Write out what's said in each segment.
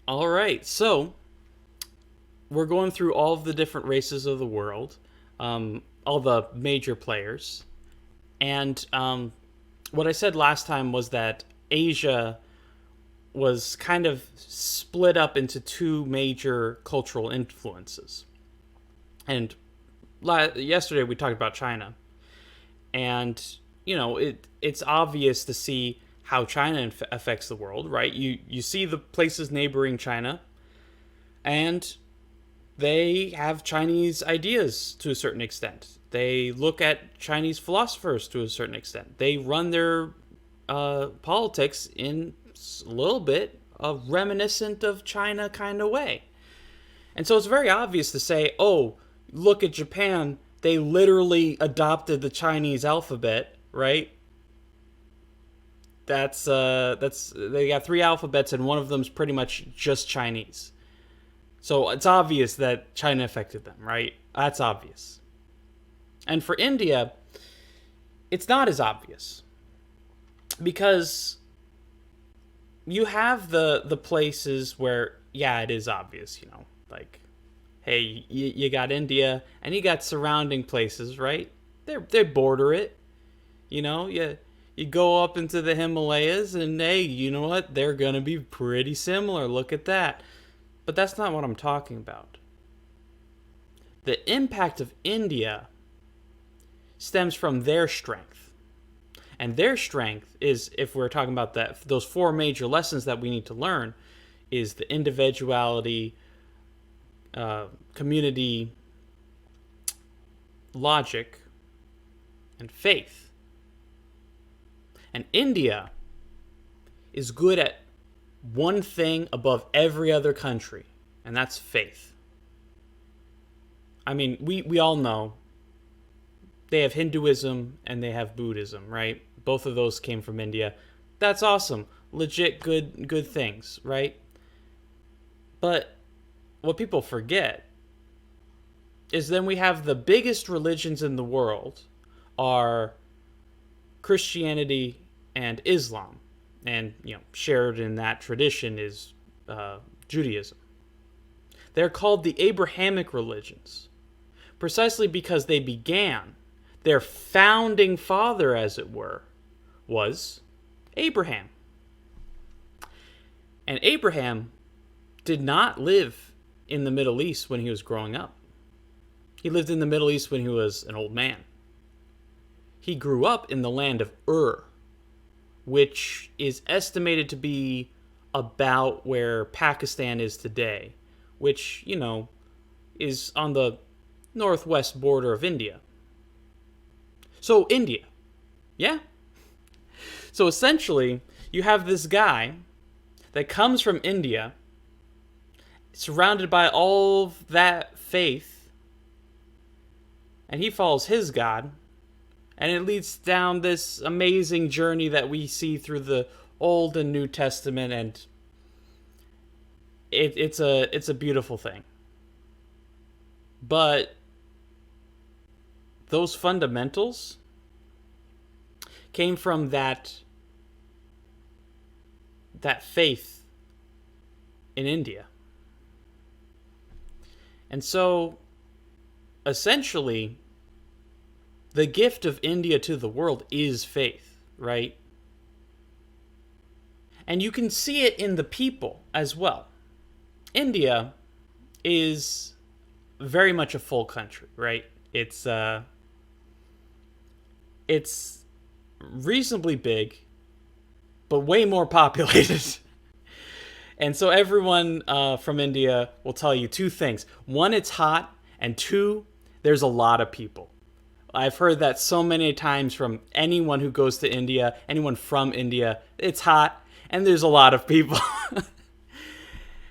All right, so we're going through all of the different races of the world, all the major players, and what I said last time was that Asia was kind of split up into two major cultural influences. And yesterday we talked about China, and it's obvious to see how China affects the world, right? You see the places neighboring China, and they have Chinese ideas to a certain extent. They look at Chinese philosophers to a certain extent. They run their politics in a little bit a reminiscent of China kind of way. And so it's very obvious to say, oh, look at Japan. They literally adopted the Chinese alphabet, right? That's they got three alphabets and one of them's pretty much just Chinese. So it's obvious that China affected them, right? That's obvious. And for India, it's not as obvious because you have the places where yeah, it is obvious, like hey, you got India and you got surrounding places, right? They border it, you go up into the Himalayas and hey, you know what? They're gonna be pretty similar. Look at that. But that's not what I'm talking about. The impact of India stems from their strength. And their strength is, if we're talking about those four major lessons that we need to learn, is the individuality, community, logic, and faith. And India is good at one thing above every other country, and that's faith. I mean, we all know they have Hinduism and they have Buddhism, right? Both of those came from India. That's awesome. Legit good things, right? But what people forget is then we have the biggest religions in the world are Christianity and Islam. And, shared in that tradition is Judaism. They're called the Abrahamic religions precisely because they began, their founding father, as it were, was Abraham. And Abraham did not live in the Middle East when he was growing up. He lived in the Middle East when he was an old man. He grew up in the land of Ur, which is estimated to be about where Pakistan is today, which, is on the northwest border of India. So, India. Yeah? So, essentially, you have this guy that comes from India, surrounded by all of that faith, and he follows his God, and it leads down this amazing journey that we see through the Old and New Testament, and it's a beautiful thing. But those fundamentals came from that faith in India. And so, essentially, the gift of India to the world is faith, right? And you can see it in the people as well. India is very much a full country, right? It's reasonably big, but way more populated. And so everyone from India will tell you two things. One, it's hot, and two, there's a lot of people. I've heard that so many times from anyone who goes to India, anyone from India. It's hot and there's a lot of people.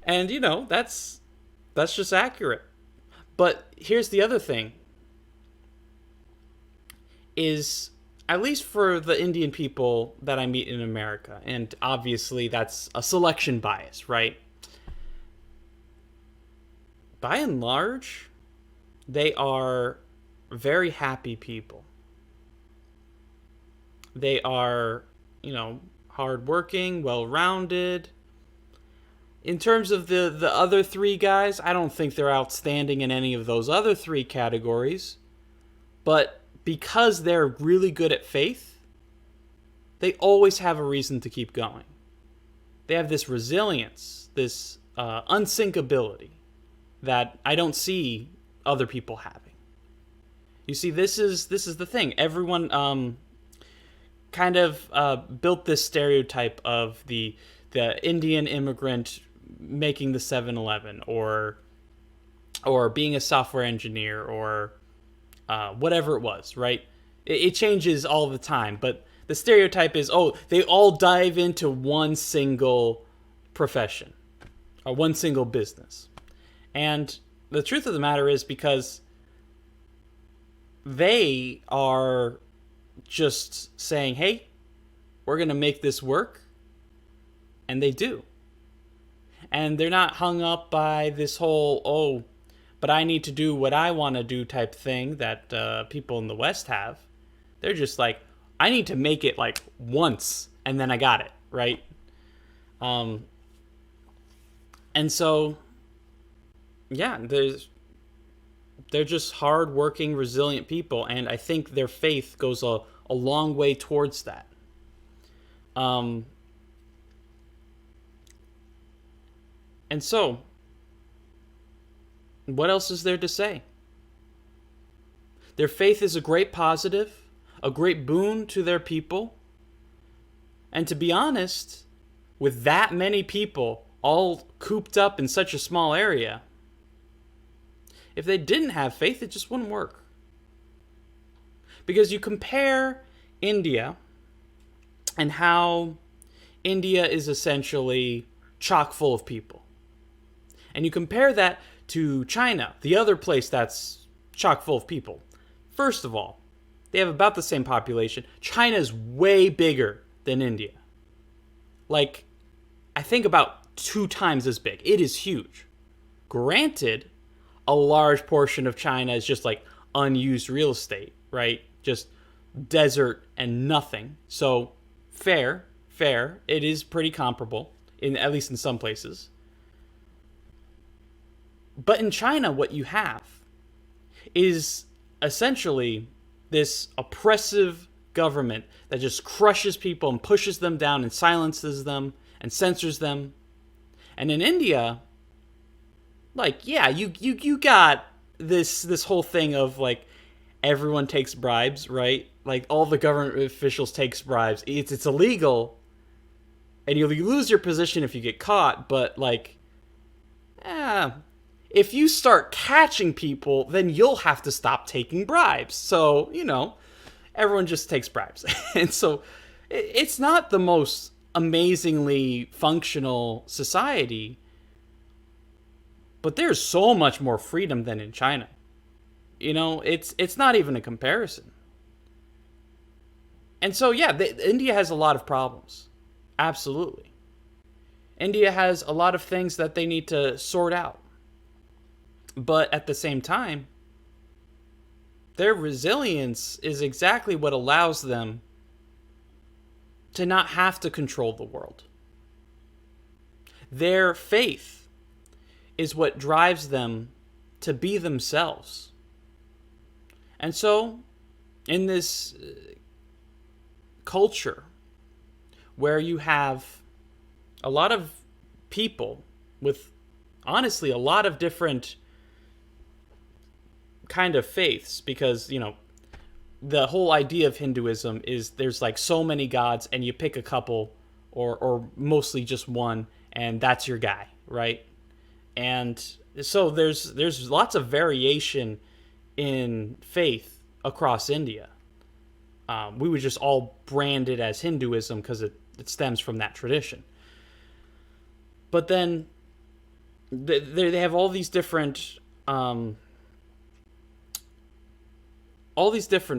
And that's just accurate. But here's the other thing is, at least for the Indian people that I meet in America, and obviously that's a selection bias, right? By and large, they are very happy people. They are, hardworking, well rounded, In terms of the other three guys, I don't think they're outstanding in any of those other three categories. But because they're really good at faith, they always have a reason to keep going. They have this resilience, this unsinkability that I don't see other people having. You see, this is the thing. Everyone kind of built this stereotype of the Indian immigrant making the 7-Eleven, or being a software engineer, or whatever it was, right? It changes all the time, but the stereotype is, oh, they all dive into one single profession or one single business. And the truth of the matter is, because they are just saying, hey, we're going to make this work. And they do. And they're not hung up by this whole, oh, but I need to do what I want to do type thing that people in the West have. They're just like, I need to make it like once and then I got it, right? And so, yeah, they're just hardworking, resilient people, and I think their faith goes a long way towards that. And so, what else is there to say? Their faith is a great positive, a great boon to their people. And to be honest, with that many people all cooped up in such a small area, if they didn't have faith, it just wouldn't work. Because you compare India and how India is essentially chock full of people. And you compare that to China, the other place that's chock full of people. First of all, they have about the same population. China is way bigger than India. Like, I think about 2 times as big. It is huge. Granted, a large portion of China is just like unused real estate, right? Just desert and nothing. So fair. It is pretty comparable, at least in some places. But in China, what you have is essentially this oppressive government that just crushes people and pushes them down and silences them and censors them. And in India, like, yeah, you got this whole thing of like everyone takes bribes, right? Like all the government officials takes bribes. It's illegal, and you lose your position if you get caught. But like, if you start catching people, then you'll have to stop taking bribes. So, everyone just takes bribes. And so it's not the most amazingly functional society, but there's so much more freedom than in China. It's not even a comparison. And so, yeah, India has a lot of problems. Absolutely. India has a lot of things that they need to sort out. But at the same time, their resilience is exactly what allows them to not have to control the world. Their faith is what drives them to be themselves. And so, in this culture where you have a lot of people with, honestly, a lot of different kind of faiths, because the whole idea of Hinduism is there's like so many gods and you pick a couple or mostly just one, and that's your guy, right? And so there's lots of variation in faith across India. We would just all brand it as Hinduism because it stems from that tradition. But then they have all these different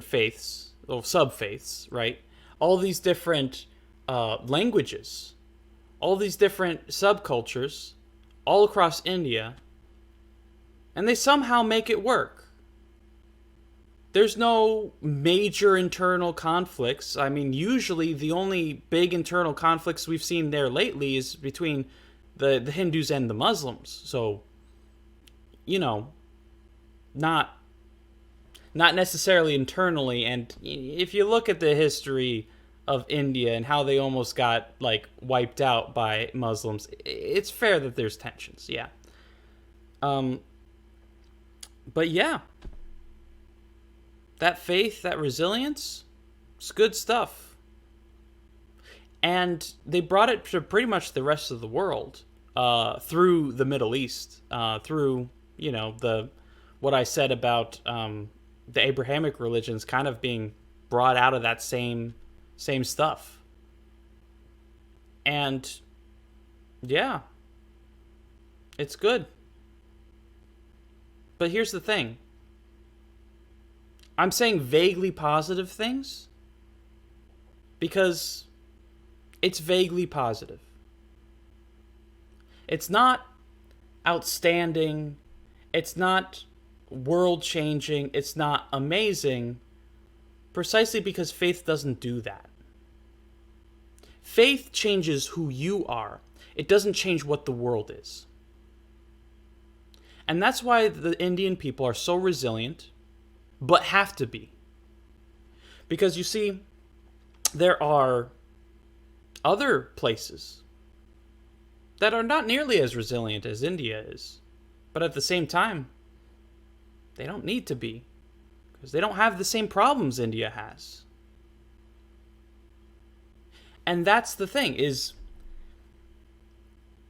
faiths, or sub-faiths, right? All these different languages, all these different subcultures, all across India, and they somehow make it work. There's no major internal conflicts. I mean, usually the only big internal conflicts we've seen there lately is between the Hindus and the Muslims. So, you know, not not necessarily internally. And if you look at the history of India and how they almost got like wiped out by Muslims, it's fair that there's tensions. Yeah. Um, but yeah, that faith, that resilience, it's good stuff. And they brought it to pretty much the rest of the world through the Middle East, through the what I said about the Abrahamic religions kind of being brought out of that same stuff. And yeah, it's good. But here's the thing. I'm saying vaguely positive things because it's vaguely positive. It's not outstanding. It's not world changing. It's not amazing. Precisely because faith doesn't do that. Faith changes who you are. It doesn't change what the world is. And that's why the Indian people are so resilient, but have to be. Because you see, there are other places that are not nearly as resilient as India is. But at the same time, they don't need to be. Because they don't have the same problems India has. And that's the thing, is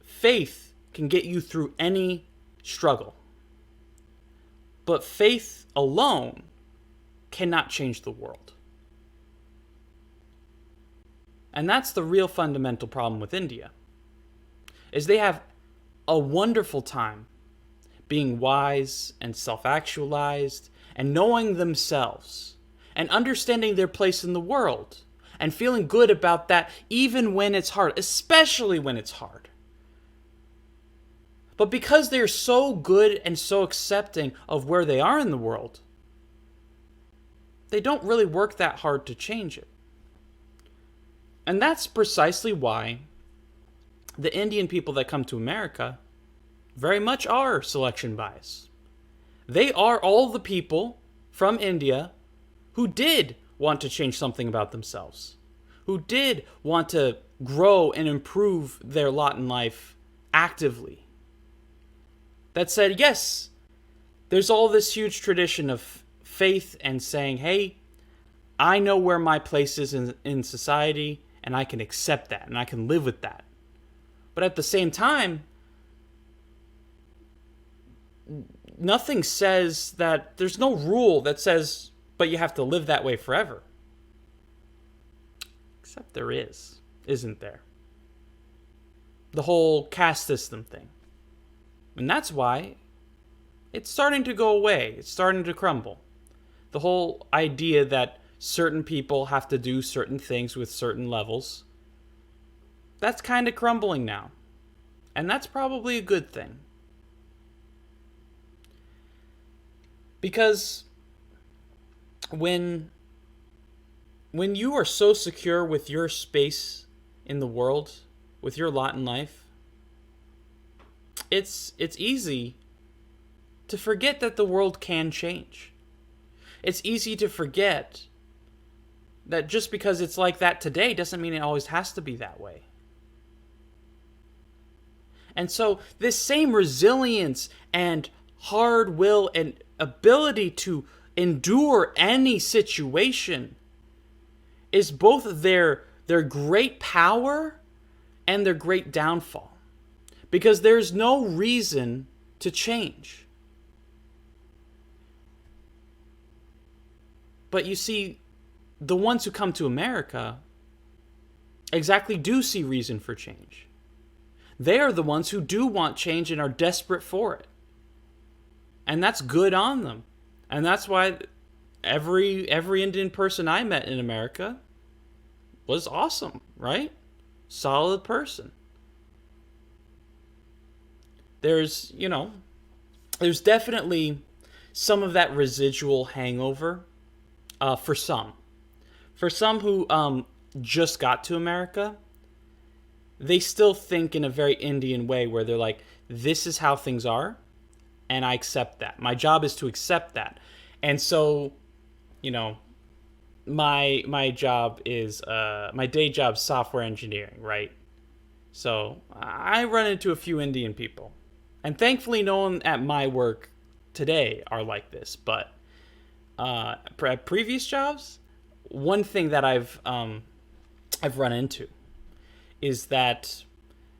faith can get you through any struggle. But faith alone cannot change the world. And that's the real fundamental problem with India. Is they have a wonderful time being wise and self-actualized and knowing themselves and understanding their place in the world and feeling good about that even when it's hard, especially when it's hard. But because they're so good and so accepting of where they are in the world, they don't really work that hard to change it. And that's precisely why the Indian people that come to America very much are selection bias. They are all the people from India who did want to change something about themselves, who did want to grow and improve their lot in life actively. That said, yes, there's all this huge tradition of faith and saying, hey, I know where my place is in society, and I can accept that, and I can live with that. But at the same time, nothing says that, there's no rule that says, but you have to live that way forever. Except there is, isn't there? The whole caste system thing. And that's why it's starting to go away. It's starting to crumble. The whole idea that certain people have to do certain things with certain levels, that's kind of crumbling now. And that's probably a good thing. Because when you are so secure with your space in the world, with your lot in life, it's easy to forget that the world can change. It's easy to forget that just because it's like that today doesn't mean it always has to be that way. And so this same resilience and hard will and ability to endure any situation is both their great power and their great downfall. Because there's no reason to change. But you see, the ones who come to America exactly do see reason for change. They are the ones who do want change and are desperate for it. And that's good on them. And that's why every Indian person I met in America was awesome, right? Solid person. There's definitely some of that residual hangover for some. For some who just got to America, they still think in a very Indian way where they're like, this is how things are, and I accept that. My job is to accept that. And so, you know, my job is my day job software engineering, right? So I run into a few Indian people, and thankfully no one at my work today are like this. But at previous jobs, one thing that I've run into is that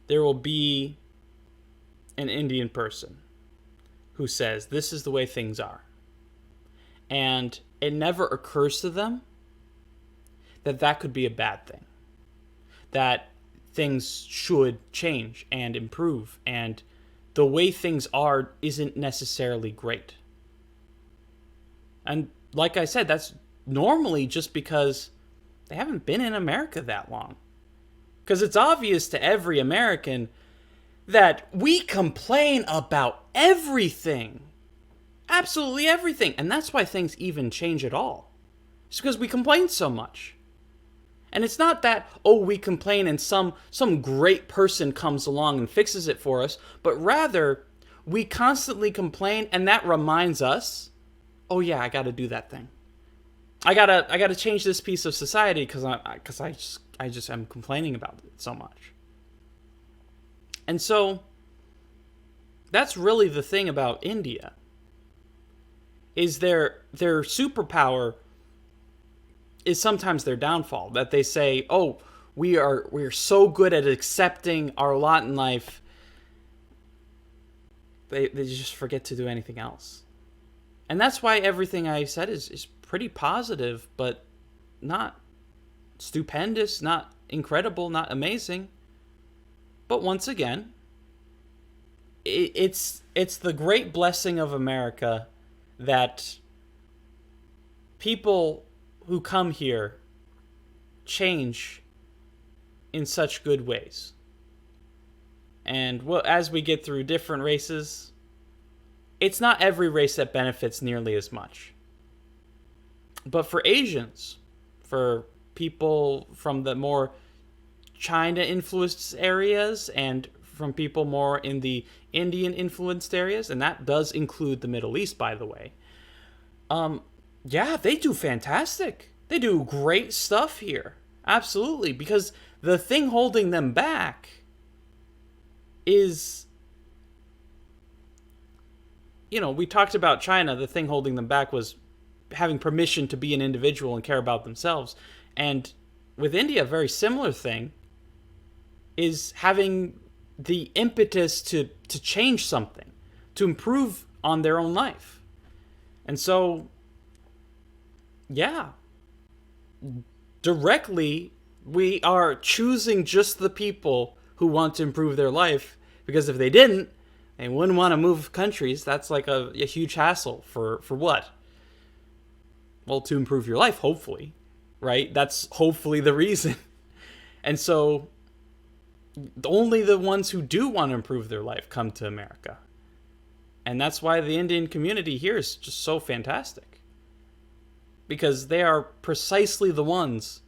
there will be an Indian person who says this is the way things are, and it never occurs to them that that could be a bad thing, that things should change and improve, and the way things are isn't necessarily great. And like I said, that's normally just because they haven't been in America that long. Because it's obvious to every American that we complain about everything. Absolutely everything. And that's why things even change at all. It's because we complain so much. And it's not that, oh, we complain and some great person comes along and fixes it for us, but rather we constantly complain, and that reminds us, oh yeah, I got to do that thing. I gotta change this piece of society because I just am complaining about it so much. And so that's really the thing about India, is their superpower is sometimes their downfall. That they say, oh, we're so good at accepting our lot in life, they just forget to do anything else. And that's why everything I said is pretty positive, but not stupendous, not incredible, not amazing. But once again, it's the great blessing of America that people who come here change in such good ways. And as we get through different races, it's not every race that benefits nearly as much. But for Asians, for people from the more China-influenced areas, and from people more in the Indian-influenced areas, and that does include the Middle East, by the way, yeah, they do fantastic. They do great stuff here. Absolutely. Because the thing holding them back is, you know, we talked about China. The thing holding them back was having permission to be an individual and care about themselves. And with India, a very similar thing is having the impetus to change something, to improve on their own life. And so, yeah, directly, we are choosing just the people who want to improve their life, because if they didn't, they wouldn't want to move countries. That's like a huge hassle for what? Well, to improve your life, hopefully, right? That's hopefully the reason. And so only the ones who do want to improve their life come to America. And that's why the Indian community here is just so fantastic. Because they are precisely the ones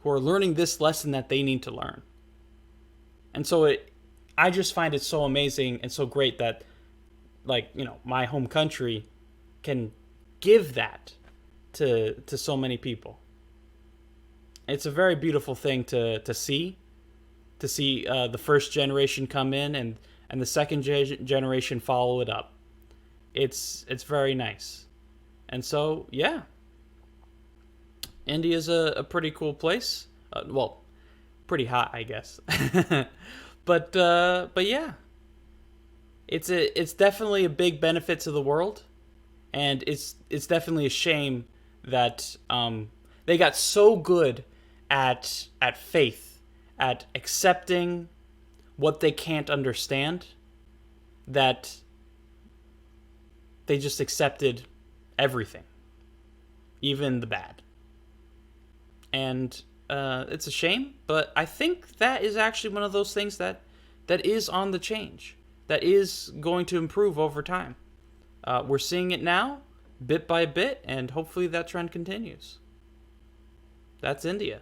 who are learning this lesson that they need to learn. And so I just find it so amazing and so great that, like, you know, my home country can give that to so many people. It's a very beautiful thing to see the first generation come in and the second generation follow it up. It's very nice. And so, yeah, India's a pretty cool place. Well, pretty hot, I guess. But yeah, it's definitely a big benefit to the world, and it's definitely a shame that they got so good at faith, at accepting what they can't understand, that they just accepted everything, even the bad. And it's a shame, but I think that is actually one of those things that is on the change, that is going to improve over time. We're seeing it now, bit by bit, and hopefully that trend continues. That's India.